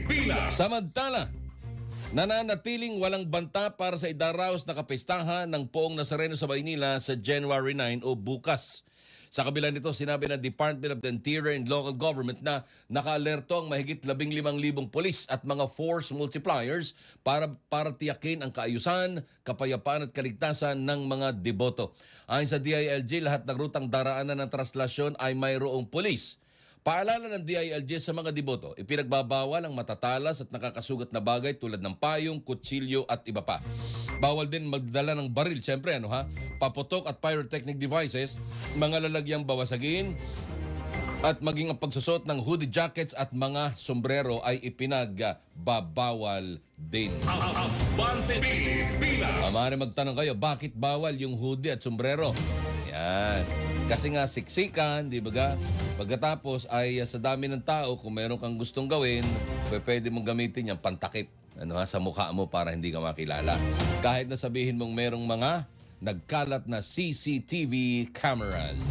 Pilipinas. Samantala, nananatiling walang banta para sa idaraos na kapistahan ng Poong Nazareno sa Maynila sa January 9 o bukas. Sa kabila nito, sinabi ng Department of the Interior and Local Government na naka-alerto ang mahigit 15,000 polis at mga force multipliers para tiyakin ang kaayusan, kapayapaan at kaligtasan ng mga deboto. Ayon sa DILG, lahat ng rutang daraanan ng traslasyon ay mayroong polis. Paalala ng DILG sa mga deboto, ipinagbabawal ang matatalas at nakakasugat na bagay tulad ng payong, kutsilyo at iba pa. Bawal din magdala ng baril, siyempre, paputok at pyrotechnic devices, mga lalagyang bawasagin, at maging ang pagsusot ng hoodie jackets at mga sombrero ay ipinagbabawal din. Abante Pilipinas. Maaari magtanong kayo, bakit bawal yung hoodie at sombrero? Yan. Kasi nga siksikan, di ba ga? Pagkatapos ay sa dami ng tao, kung meron kang gustong gawin, pwede mong gamitin yung pantakip sa mukha mo para hindi ka makilala. Kahit na sabihin mong merong mga nagkalat na CCTV cameras.